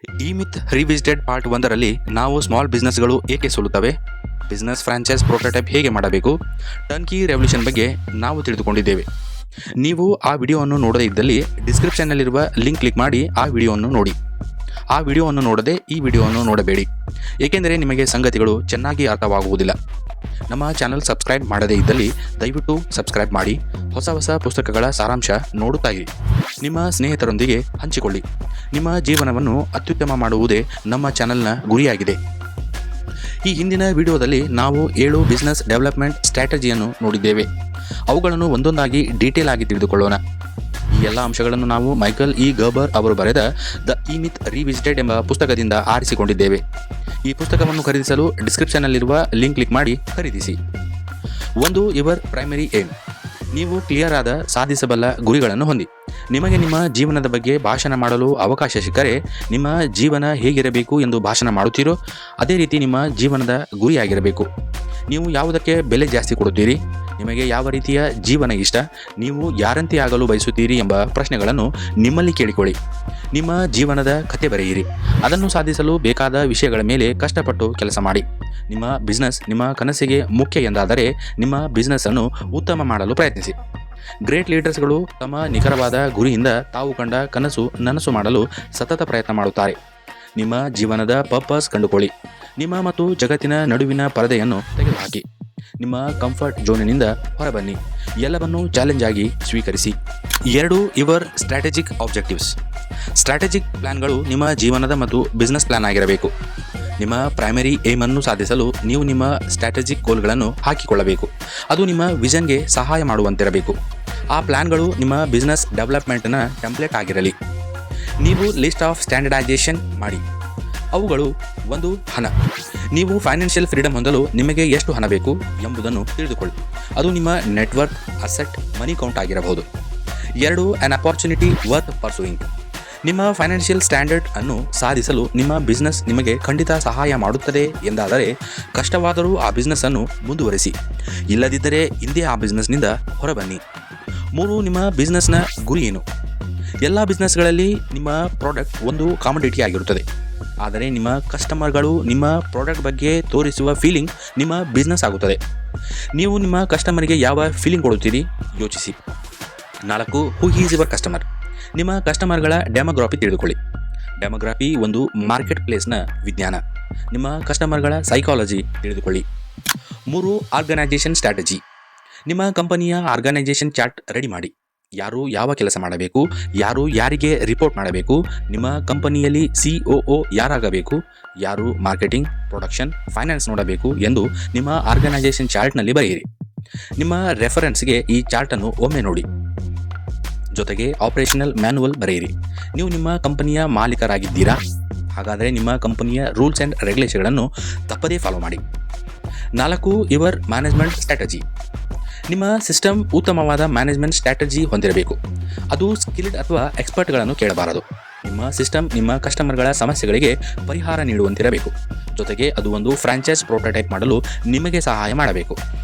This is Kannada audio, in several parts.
ಈ ಮಿತ್ ರಿವಿಸಿಟೆಡ್ ಪಾರ್ಟ್ 1ರಲ್ಲಿ ನಾವು ಸ್ಮಾಲ್ ಬಿಸ್ನೆಸ್ಗಳು ಏಕೆ ಸೋಲುತ್ತವೆ, ಬಿಸ್ನೆಸ್ ಫ್ರಾಂಚೈಸ್ ಪ್ರೋಟೋಟೈಪ್ ಹೇಗೆ ಮಾಡಬೇಕು, ಟರ್ನ್ಕಿ ರೆವಲ್ಯೂಷನ್ ಬಗ್ಗೆ ನಾವು ತಿಳಿದುಕೊಂಡಿದ್ದೇವೆ. ನೀವು ಆ ವಿಡಿಯೋವನ್ನು ನೋಡದೇ ಇದ್ದಲ್ಲಿ ಡಿಸ್ಕ್ರಿಪ್ಷನ್ನಲ್ಲಿರುವ ಲಿಂಕ್ ಕ್ಲಿಕ್ ಮಾಡಿ ಆ ವಿಡಿಯೋವನ್ನು ನೋಡಿ. ಆ ವಿಡಿಯೋವನ್ನು ನೋಡದೆ ಈ ವಿಡಿಯೋವನ್ನು ನೋಡಬೇಡಿ, ಏಕೆಂದರೆ ನಿಮಗೆ ಸಂಗತಿಗಳು ಚೆನ್ನಾಗಿ ಅರ್ಥವಾಗುವುದಿಲ್ಲ. ನಮ್ಮ ಚಾನಲ್ ಸಬ್ಸ್ಕ್ರೈಬ್ ಮಾಡದೇ ಇದ್ದಲ್ಲಿ ದಯವಿಟ್ಟು ಸಬ್ಸ್ಕ್ರೈಬ್ ಮಾಡಿ. ಹೊಸ ಹೊಸ ಪುಸ್ತಕಗಳ ಸಾರಾಂಶ ನೋಡುತ್ತಾ ಇರಿ. ನಿಮ್ಮ ಸ್ನೇಹಿತರೊಂದಿಗೆ ಹಂಚಿಕೊಳ್ಳಿ. ನಿಮ್ಮ ಜೀವನವನ್ನು ಅತ್ಯುತ್ತಮ ಮಾಡುವುದೇ ನಮ್ಮ ಚಾನಲ್ನ ಗುರಿಯಾಗಿದೆ. ಈ ಹಿಂದಿನ ವಿಡಿಯೋದಲ್ಲಿ ನಾವು 7 ಬಿಸ್ನೆಸ್ ಡೆವಲಪ್ಮೆಂಟ್ ಸ್ಟ್ರಾಟಜಿಯನ್ನು ನೋಡಿದ್ದೇವೆ. ಅವುಗಳನ್ನು ಒಂದೊಂದಾಗಿ ಡೀಟೇಲ್ ಆಗಿ ತಿಳಿದುಕೊಳ್ಳೋಣ. ಈ ಎಲ್ಲ ಅಂಶಗಳನ್ನು ನಾವು ಮೈಕಲ್ ಇ ಗರ್ಬರ್ ಅವರು ಬರೆದ ದ ಈ ಮಿತ್ ರಿವಿಸಿಟೆಡ್ ಎಂಬ ಪುಸ್ತಕದಿಂದ ಆರಿಸಿಕೊಂಡಿದ್ದೇವೆ. ಈ ಪುಸ್ತಕವನ್ನು ಖರೀದಿಸಲು ಡಿಸ್ಕ್ರಿಪ್ಷನ್ನಲ್ಲಿರುವ ಲಿಂಕ್ ಕ್ಲಿಕ್ ಮಾಡಿ ಖರೀದಿಸಿ. 1. Your primary aim. ನೀವು ಕ್ಲಿಯರ್ ಆದ ಸಾಧಿಸಬಲ್ಲ ಗುರಿಗಳನ್ನು ಹೊಂದಿ. ನಿಮಗೆ ನಿಮ್ಮ ಜೀವನದ ಬಗ್ಗೆ ಭಾಷಣ ಮಾಡಲು ಅವಕಾಶ ಸಿಕ್ಕರೆ ನಿಮ್ಮ ಜೀವನ ಹೇಗಿರಬೇಕು ಎಂದು ಭಾಷಣ ಮಾಡುತ್ತೀರೋ ಅದೇ ರೀತಿ ನಿಮ್ಮ ಜೀವನದ ಗುರಿಯಾಗಿರಬೇಕು. ನೀವು ಯಾವುದಕ್ಕೆ ಬೆಲೆ ಜಾಸ್ತಿ ಕೊಡುತ್ತೀರಿ, ನಿಮಗೆ ಯಾವ ರೀತಿಯ ಜೀವನ ಇಷ್ಟ, ನೀವು ಯಾರಂತೆ ಆಗಲು ಬಯಸುತ್ತೀರಿ ಎಂಬ ಪ್ರಶ್ನೆಗಳನ್ನು ನಿಮ್ಮಲ್ಲಿ ಕೇಳಿಕೊಳ್ಳಿ. ನಿಮ್ಮ ಜೀವನದ ಕತೆ ಬರೆಯಿರಿ. ಅದನ್ನು ಸಾಧಿಸಲು ಬೇಕಾದ ವಿಷಯಗಳ ಮೇಲೆ ಕಷ್ಟಪಟ್ಟು ಕೆಲಸ ಮಾಡಿ. ನಿಮ್ಮ ಬಿಸ್ನೆಸ್ ನಿಮ್ಮ ಕನಸಿಗೆ ಮುಖ್ಯ ಎಂದಾದರೆ ನಿಮ್ಮ ಬಿಸ್ನೆಸ್ಸನ್ನು ಉತ್ತಮ ಮಾಡಲು ಪ್ರಯತ್ನಿಸಿ. ಗ್ರೇಟ್ ಲೀಡರ್ಸ್ಗಳು ತಮ್ಮ ನಿಖರವಾದ ಗುರಿಯಿಂದ ತಾವು ಕಂಡ ಕನಸು ನನಸು ಮಾಡಲು ಸತತ ಪ್ರಯತ್ನ ಮಾಡುತ್ತಾರೆ. ನಿಮ್ಮ ಜೀವನದ ಪರ್ಪಸ್ ಕಂಡುಕೊಳ್ಳಿ. ನಿಮ್ಮ ಮತ್ತು ಜಗತ್ತಿನ ನಡುವಿನ ಪರದೆಯನ್ನು ತೆಗೆದುಹಾಕಿ. ನಿಮ್ಮ ಕಂಫರ್ಟ್ ಝೋನಿನಿಂದ ಹೊರಬನ್ನಿ. ಎಲ್ಲವನ್ನೂ ಚಾಲೆಂಜ್ ಆಗಿ ಸ್ವೀಕರಿಸಿ. 2. Your strategic objectives. ಸ್ಟ್ರಾಟಜಿಕ್ ಪ್ಲಾನ್ಗಳು ನಿಮ್ಮ ಜೀವನದ ಮತ್ತು ಬಿಸ್ನೆಸ್ ಪ್ಲಾನ್ ಆಗಿರಬೇಕು. ನಿಮ್ಮ ಪ್ರೈಮರಿ ಏಮನ್ನು ಸಾಧಿಸಲು ನೀವು ನಿಮ್ಮ ಸ್ಟ್ರಾಟಜಿಕ್ ಗೋಲ್ಗಳನ್ನು ಹಾಕಿಕೊಳ್ಳಬೇಕು. ಅದು ನಿಮ್ಮ ವಿಷನ್ಗೆ ಸಹಾಯ ಮಾಡುವಂತಿರಬೇಕು. ಆ ಪ್ಲಾನ್ಗಳು ನಿಮ್ಮ ಬಿಸ್ನೆಸ್ ಡೆವಲಪ್ಮೆಂಟ್ನ ಟೆಂಪ್ಲೇಟ್ ಆಗಿರಲಿ. ನೀವು ಲಿಸ್ಟ್ ಆಫ್ ಸ್ಟ್ಯಾಂಡರ್ಡೈಸೇಷನ್ ಮಾಡಿ. ಅವುಗಳು 1. ಹಣ. ನೀವು ಫೈನಾನ್ಷಿಯಲ್ ಫ್ರೀಡಮ್ ಹೊಂದಲು ನಿಮಗೆ ಎಷ್ಟು ಹಣ ಬೇಕು ಎಂಬುದನ್ನು ತಿಳಿದುಕೊಳ್ಳಿ. ಅದು ನಿಮ್ಮ ನೆಟ್ವರ್ಕ್, ಅಸೆಟ್, ಮನಿ ಕೌಂಟ್ ಆಗಿರಬಹುದು. 2. On opportunity worth pursuing. ನಿಮ್ಮ ಫೈನಾನ್ಷಿಯಲ್ ಸ್ಟ್ಯಾಂಡರ್ಡ್ ಅನ್ನು ಸಾಧಿಸಲು ನಿಮ್ಮ ಬಿಸ್ನೆಸ್ ನಿಮಗೆ ಖಂಡಿತ ಸಹಾಯ ಮಾಡುತ್ತದೆ ಎಂದಾದರೆ ಕಷ್ಟವಾದರೂ ಆ ಬಿಸ್ನೆಸ್ಸನ್ನು ಮುಂದುವರಿಸಿ. ಇಲ್ಲದಿದ್ದರೆ ಹಿಂದೆ ಆ ಬಿಸ್ನೆಸ್ನಿಂದ ಹೊರಬನ್ನಿ. 3. ನಿಮ್ಮ ಬಿಸ್ನೆಸ್ನ ಗುರಿ ಏನು. ಎಲ್ಲ ಬಿಸ್ನೆಸ್ಗಳಲ್ಲಿ ನಿಮ್ಮ ಪ್ರಾಡಕ್ಟ್ ಒಂದು ಕಾಮಡಿಟಿ ಆಗಿರುತ್ತದೆ. ಆದರೆ ನಿಮ್ಮ ಕಸ್ಟಮರ್ಗಳು ನಿಮ್ಮ ಪ್ರಾಡಕ್ಟ್ ಬಗ್ಗೆ ತೋರಿಸುವ ಫೀಲಿಂಗ್ ನಿಮ್ಮ ಬಿಸ್ನೆಸ್ ಆಗುತ್ತದೆ. ನೀವು ನಿಮ್ಮ ಕಸ್ಟಮರ್ಗೆ ಯಾವ ಫೀಲಿಂಗ್ ಕೊಡುತ್ತೀರಿ ಯೋಚಿಸಿ. 4. Who is your customer. ನಿಮ್ಮ ಕಸ್ಟಮರ್ಗಳ ಡೆಮೋಗ್ರಾಫಿ ತಿಳಿದುಕೊಳ್ಳಿ. ಡೆಮೋಗ್ರಾಫಿ ಒಂದು ಮಾರ್ಕೆಟ್ ಪ್ಲೇಸ್ನ ವಿಜ್ಞಾನ. ನಿಮ್ಮ ಕಸ್ಟಮರ್ಗಳ ಸೈಕಾಲಜಿ ತಿಳಿದುಕೊಳ್ಳಿ. 3. Organisation strategy. ನಿಮ್ಮ ಕಂಪನಿಯ ಆರ್ಗನೈಜೇಷನ್ ಚಾರ್ಟ್ ರೆಡಿ ಮಾಡಿ. ಯಾರು ಯಾವ ಕೆಲಸ ಮಾಡಬೇಕು, ಯಾರು ಯಾರಿಗೆ ರಿಪೋರ್ಟ್ ಮಾಡಬೇಕು, ನಿಮ್ಮ ಕಂಪನಿಯಲ್ಲಿ COO ಯಾರಾಗಬೇಕು, ಯಾರು ಮಾರ್ಕೆಟಿಂಗ್, ಪ್ರೊಡಕ್ಷನ್, ಫೈನಾನ್ಸ್ ನೋಡಬೇಕು ಎಂದು ನಿಮ್ಮ ಆರ್ಗನೈಜೇಷನ್ ಚಾರ್ಟ್ನಲ್ಲಿ ಬರೆಯಿರಿ. ನಿಮ್ಮ ರೆಫರೆನ್ಸ್ಗೆ ಈ ಚಾರ್ಟನ್ನು ಒಮ್ಮೆ ನೋಡಿ. ಜೊತೆಗೆ ಆಪರೇಷನಲ್ ಮ್ಯಾನುವಲ್ ಬರೆಯಿರಿ. ನೀವು ನಿಮ್ಮ ಕಂಪನಿಯ ಮಾಲೀಕರಾಗಿದ್ದೀರಾ? ಹಾಗಾದರೆ ನಿಮ್ಮ ಕಂಪನಿಯ ರೂಲ್ಸ್ ಆ್ಯಂಡ್ ರೆಗ್ಯುಲೇಷನ್ಗಳನ್ನು ತಪ್ಪದೇ ಫಾಲೋ ಮಾಡಿ. 4. Your management strategy. ನಿಮ್ಮ ಸಿಸ್ಟಮ್ ಉತ್ತಮವಾದ ಮ್ಯಾನೇಜ್ಮೆಂಟ್ ಸ್ಟ್ರಾಟಜಿ ಹೊಂದಿರಬೇಕು. ಅದು ಸ್ಕಿಲ್ಡ್ ಅಥವಾ ಎಕ್ಸ್ಪರ್ಟ್ಗಳನ್ನು ಕೇಳಬಾರದು. ನಿಮ್ಮ ಸಿಸ್ಟಮ್ ನಿಮ್ಮ ಕಸ್ಟಮರ್ಗಳ ಸಮಸ್ಯೆಗಳಿಗೆ ಪರಿಹಾರ ನೀಡುವಂತಿರಬೇಕು. ಜೊತೆಗೆ ಅದು ಒಂದು ಫ್ರಾಂಚೈಸ್ ಪ್ರೋಟೋಟೈಪ್ ಮಾಡಲು ನಿಮಗೆ ಸಹಾಯ ಮಾಡಬೇಕು.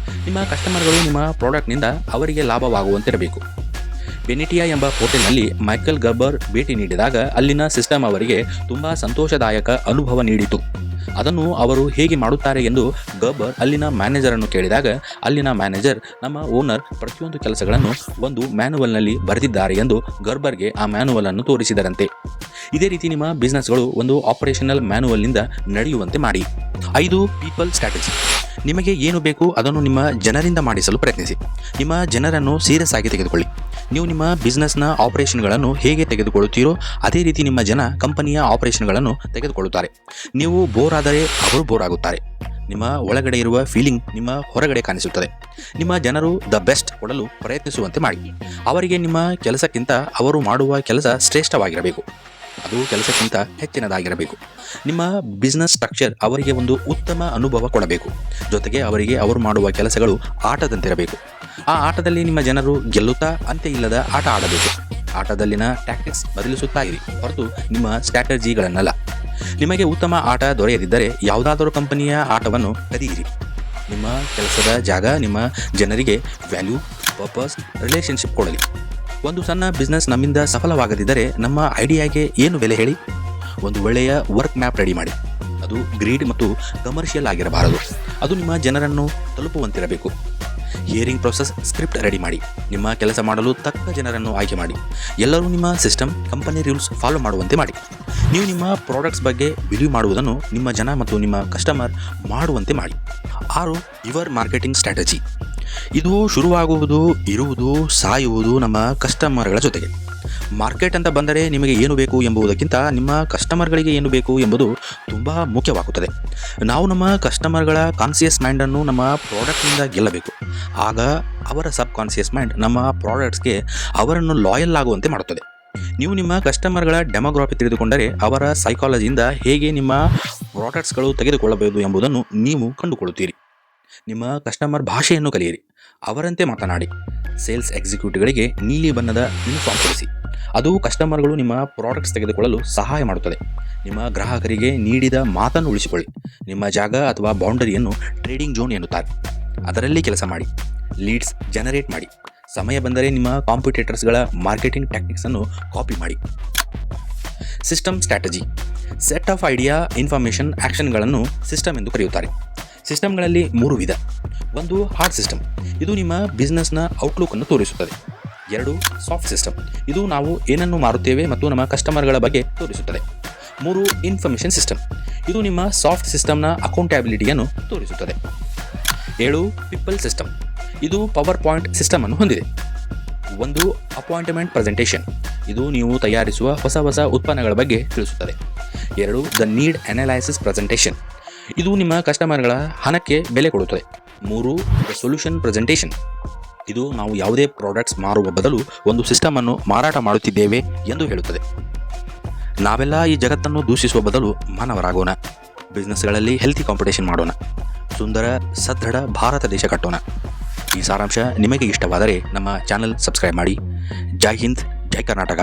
ನಿಮ್ಮ ಕಸ್ಟಮರ್ಗಳು ನಿಮ್ಮ ಪ್ರಾಡಕ್ಟ್ನಿಂದ ಅವರಿಗೆ ಲಾಭವಾಗುವಂತಿರಬೇಕು. ಬೆನಿಟಿಯಾ ಎಂಬ ಹೋಟೆಲ್ನಲ್ಲಿ ಮೈಕಲ್ ಗರ್ಬರ್ ಭೇಟಿ ನೀಡಿದಾಗ ಅಲ್ಲಿನ ಸಿಸ್ಟಮ್ ಅವರಿಗೆ ತುಂಬ ಸಂತೋಷದಾಯಕ ಅನುಭವ ನೀಡಿತು. ಅದನ್ನು ಅವರು ಹೇಗೆ ಮಾಡುತ್ತಾರೆ ಎಂದು ಗರ್ಬರ್ ಅಲ್ಲಿನ ಮ್ಯಾನೇಜರನ್ನು ಕೇಳಿದಾಗ ಅಲ್ಲಿನ ಮ್ಯಾನೇಜರ್, ನಮ್ಮ ಓನರ್ ಪ್ರತಿಯೊಂದು ಕೆಲಸಗಳನ್ನು ಒಂದು ಮ್ಯಾನುವಲ್ನಲ್ಲಿ ಬರೆದಿದ್ದಾರೆ ಎಂದು ಗರ್ಬರ್ಗೆ ಆ ಮ್ಯಾನುವಲನ್ನು ತೋರಿಸಿದರಂತೆ. ಇದೇ ರೀತಿ ನಿಮ್ಮ ಬಿಸ್ನೆಸ್ಗಳು ಒಂದು ಆಪರೇಷನಲ್ ಮ್ಯಾನುವಲ್ನಿಂದ ನಡೆಯುವಂತೆ ಮಾಡಿ. 5. People strategy. ನಿಮಗೆ ಏನು ಬೇಕು ಅದನ್ನು ನಿಮ್ಮ ಜನರಿಂದ ಮಾಡಿಸಲು ಪ್ರಯತ್ನಿಸಿ. ನಿಮ್ಮ ಜನರನ್ನು ಸೀರಿಯಸ್ ಆಗಿ ತೆಗೆದುಕೊಳ್ಳಿ. ನೀವು ನಿಮ್ಮ ಬಿಸ್ನೆಸ್ನ ಆಪರೇಷನ್ಗಳನ್ನು ಹೇಗೆ ತೆಗೆದುಕೊಳ್ಳುತ್ತೀರೋ ಅದೇ ರೀತಿ ನಿಮ್ಮ ಜನ ಕಂಪನಿಯ ಆಪರೇಷನ್ಗಳನ್ನು ತೆಗೆದುಕೊಳ್ಳುತ್ತಾರೆ. ನೀವು ಬೋರ್ ಆದರೆ ಅವರು ಬೋರ್ ಆಗುತ್ತಾರೆ. ನಿಮ್ಮ ಒಳಗಡೆ ಇರುವ ಫೀಲಿಂಗ್ ನಿಮ್ಮ ಹೊರಗಡೆ ಕಾಣಿಸುತ್ತದೆ. ನಿಮ್ಮ ಜನರು ದ ಬೆಸ್ಟ್ ಕೊಡಲು ಪ್ರಯತ್ನಿಸುವಂತೆ ಮಾಡಿ. ಅವರಿಗೆ ನಿಮ್ಮ ಕೆಲಸಕ್ಕಿಂತ ಅವರು ಮಾಡುವ ಕೆಲಸ ಶ್ರೇಷ್ಠವಾಗಿರಬೇಕು. ಅದು ಕೆಲಸಕ್ಕಿಂತ ಹೆಚ್ಚಿನದಾಗಿರಬೇಕು. ನಿಮ್ಮ ಬಿಸ್ನೆಸ್ ಸ್ಟ್ರಕ್ಚರ್ ಅವರಿಗೆ ಒಂದು ಉತ್ತಮ ಅನುಭವ ಕೊಡಬೇಕು. ಜೊತೆಗೆ ಅವರಿಗೆ ಅವರು ಮಾಡುವ ಕೆಲಸಗಳು ಆಟದಂತಿರಬೇಕು. ಆ ಆಟದಲ್ಲಿ ನಿಮ್ಮ ಜನರು ಗೆಲ್ಲುತ್ತಾ ಅಂತ್ಯ ಇಲ್ಲದ ಆಟ ಆಡಬೇಕು. ಆಟದಲ್ಲಿನ ಟ್ಯಾಕ್ಟಿಕ್ಸ್ ಬದಲಿಸುತ್ತಾ ಇರಿ, ಹೊರತು ನಿಮ್ಮ ಸ್ಟ್ರಾಟಜಿಗಳನ್ನಲ್ಲ. ನಿಮಗೆ ಉತ್ತಮ ಆಟ ದೊರೆಯದಿದ್ದರೆ ಯಾವುದಾದರೂ ಕಂಪನಿಯ ಆಟವನ್ನು ಕದಿಯಿರಿ. ನಿಮ್ಮ ಕೆಲಸದ ಜಾಗ ನಿಮ್ಮ ಜನರಿಗೆ ವ್ಯಾಲ್ಯೂ, ಪರ್ಪಸ್, ರಿಲೇಷನ್ಶಿಪ್ ಕೊಡಲಿ. ಒಂದು ಸಣ್ಣ ಬಿಸ್ನೆಸ್ ನಮ್ಮಿಂದ ಸಫಲವಾಗದಿದ್ದರೆ ನಮ್ಮ ಐಡಿಯಾಗೆ ಏನು ಬೆಲೆ ಹೇಳಿ? ಒಂದು ಒಳ್ಳೆಯ ವರ್ಕ್ ಮ್ಯಾಪ್ ರೆಡಿ ಮಾಡಿ. ಅದು ಗ್ರೀಡ್ ಮತ್ತು ಕಮರ್ಷಿಯಲ್ ಆಗಿರಬಾರದು. ಅದು ನಿಮ್ಮ ಜನರನ್ನು ತಲುಪುವಂತಿರಬೇಕು. ಹಿಯರಿಂಗ್ ಪ್ರೊಸೆಸ್ ಸ್ಕ್ರಿಪ್ಟ್ ರೆಡಿ ಮಾಡಿ. ನಿಮ್ಮ ಕೆಲಸ ಮಾಡಲು ತಕ್ಕ ಜನರನ್ನು ಆಯ್ಕೆ ಮಾಡಿ. ಎಲ್ಲರೂ ನಿಮ್ಮ ಸಿಸ್ಟಮ್, ಕಂಪನಿ ರೂಲ್ಸ್ ಫಾಲೋ ಮಾಡುವಂತೆ ಮಾಡಿ. ನೀವು ನಿಮ್ಮ ಪ್ರಾಡಕ್ಟ್ಸ್ ಬಗ್ಗೆ ಬಿಲೀವ್ ಮಾಡುವುದನ್ನು ನಿಮ್ಮ ಜನ ಮತ್ತು ನಿಮ್ಮ ಕಸ್ಟಮರ್ ಮಾಡುವಂತೆ ಮಾಡಿ. 6. Your marketing strategy. ಇದು ಶುರುವಾಗುವುದು, ಇರುವುದು, ಸಾಯುವುದು ನಮ್ಮ ಕಸ್ಟಮರ್ಗಳ ಜೊತೆಗೆ. ಮಾರ್ಕೆಟ್ ಅಂತ ಬಂದರೆ ನಿಮಗೆ ಏನು ಬೇಕು ಎಂಬುದಕ್ಕಿಂತ ನಿಮ್ಮ ಕಸ್ಟಮರ್ಗಳಿಗೆ ಏನು ಬೇಕು ಎಂಬುದು ತುಂಬ ಮುಖ್ಯವಾಗುತ್ತದೆ. ನಾವು ನಮ್ಮ ಕಸ್ಟಮರ್ಗಳ ಕಾನ್ಸಿಯಸ್ ಮೈಂಡನ್ನು ನಮ್ಮ ಪ್ರಾಡಕ್ಟ್ನಿಂದ ಗೆಲ್ಲಬೇಕು. ಆಗ ಅವರ ಸಬ್ ಕಾನ್ಸಿಯಸ್ ಮೈಂಡ್ ನಮ್ಮ ಪ್ರಾಡಕ್ಟ್ಸ್ಗೆ ಅವರನ್ನು ಲಾಯಲ್ ಆಗುವಂತೆ ಮಾಡುತ್ತದೆ. ನೀವು ನಿಮ್ಮ ಕಸ್ಟಮರ್ಗಳ ಡೆಮೋಗ್ರಾಫಿ ತಿಳಿದುಕೊಂಡರೆ ಅವರ ಸೈಕಾಲಜಿಯಿಂದ ಹೇಗೆ ನಿಮ್ಮ ಪ್ರಾಡಕ್ಟ್ಸ್ಗಳು ತೆಗೆದುಕೊಳ್ಳಬಹುದು ಎಂಬುದನ್ನು ನೀವು ಕಂಡುಕೊಳ್ಳುತ್ತೀರಿ. ನಿಮ್ಮ ಕಸ್ಟಮರ್ ಭಾಷೆಯನ್ನು ಕಲಿಯಿರಿ, ಅವರಂತೆ ಮಾತನಾಡಿ. ಸೇಲ್ಸ್ ಎಕ್ಸಿಕ್ಯೂಟಿವ್ಗಳಿಗೆ ನೀಲಿ ಬಣ್ಣದ ಯೂನಿಫಾರ್ಮ್ ಕೊಡಿಸಿ. ಅದು ಕಸ್ಟಮರ್ಗಳು ನಿಮ್ಮ ಪ್ರಾಡಕ್ಟ್ಸ್ ತೆಗೆದುಕೊಳ್ಳಲು ಸಹಾಯ ಮಾಡುತ್ತದೆ. ನಿಮ್ಮ ಗ್ರಾಹಕರಿಗೆ ನೀಡಿದ ಮಾತನ್ನು ಉಳಿಸಿಕೊಳ್ಳಿ. ನಿಮ್ಮ ಜಾಗ ಅಥವಾ ಬೌಂಡರಿಯನ್ನು ಟ್ರೇಡಿಂಗ್ ಝೋನ್ ಎನ್ನುತ್ತಾರೆ, ಅದರಲ್ಲಿ ಕೆಲಸ ಮಾಡಿ. ಲೀಡ್ಸ್ ಜನರೇಟ್ ಮಾಡಿ. ಸಮಯ ಬಂದರೆ ನಿಮ್ಮ ಕಾಂಪಿಟೇಟರ್ಸ್ಗಳ ಮಾರ್ಕೆಟಿಂಗ್ ಟ್ಯಾಕ್ಟಿಕ್ಸನ್ನು ಕಾಪಿ ಮಾಡಿ. System strategy. Set of idea, information, ಆ್ಯಕ್ಷನ್ಗಳನ್ನು ಸಿಸ್ಟಮ್ ಎಂದು ಕರೆಯುತ್ತಾರೆ. ಸಿಸ್ಟಮ್ಗಳಲ್ಲಿ 3 ವಿಧ. 1. Hard system. ಇದು ನಿಮ್ಮ ಬಿಸ್ನೆಸ್ನ ಔಟ್ಲುಕ್ಕನ್ನು ತೋರಿಸುತ್ತದೆ. 2. Soft system. ಇದು ನಾವು ಏನನ್ನು ಮಾರುತ್ತೇವೆ ಮತ್ತು ನಮ್ಮ ಕಸ್ಟಮರ್ಗಳ ಬಗ್ಗೆ ತೋರಿಸುತ್ತದೆ. 3. Information system. ಇದು ನಿಮ್ಮ ಸಾಫ್ಟ್ ಸಿಸ್ಟಮ್ನ ಅಕೌಂಟಬಿಲಿಟಿಯನ್ನು ತೋರಿಸುತ್ತದೆ. 7. People system. ಇದು ಪವರ್ ಪಾಯಿಂಟ್ ಸಿಸ್ಟಮ್ ಅನ್ನು ಹೊಂದಿದೆ. 1. Appointment presentation. ಇದು ನೀವು ತಯಾರಿಸುವ ಹೊಸ ಉತ್ಪನ್ನಗಳ ಬಗ್ಗೆ ತಿಳಿಸುತ್ತದೆ. 2. The need analysis presentation. ಇದು ನಿಮ್ಮ ಕಸ್ಟಮರ್ಗಳ ಹಣಕ್ಕೆ ಬೆಲೆ ಕೊಡುತ್ತದೆ. 3. The solution presentation. ಇದು ನಾವು ಯಾವುದೇ ಪ್ರಾಡಕ್ಟ್ಸ್ ಮಾರುವ ಬದಲು ಒಂದು ಸಿಸ್ಟಮನ್ನು ಮಾರಾಟ ಮಾಡುತ್ತಿದ್ದೇವೆ ಎಂದು ಹೇಳುತ್ತದೆ. ನಾವೆಲ್ಲ ಈ ಜಗತ್ತನ್ನು ದೂಷಿಸುವ ಬದಲು ಮಾನವರಾಗೋಣ. ಬಿಸ್ನೆಸ್ಗಳಲ್ಲಿ ಹೆಲ್ತಿ ಕಾಂಪಿಟೇಷನ್ ಮಾಡೋಣ. ಸುಂದರ, ಸದೃಢ ಭಾರತ ದೇಶ ಕಟ್ಟೋಣ. ಈ ಸಾರಾಂಶ ನಿಮಗೆ ಇಷ್ಟವಾದರೆ ನಮ್ಮ ಚಾನಲ್ ಸಬ್ಸ್ಕ್ರೈಬ್ ಮಾಡಿ. ಜೈ ಹಿಂದ್, ಜೈ ಕರ್ನಾಟಕ.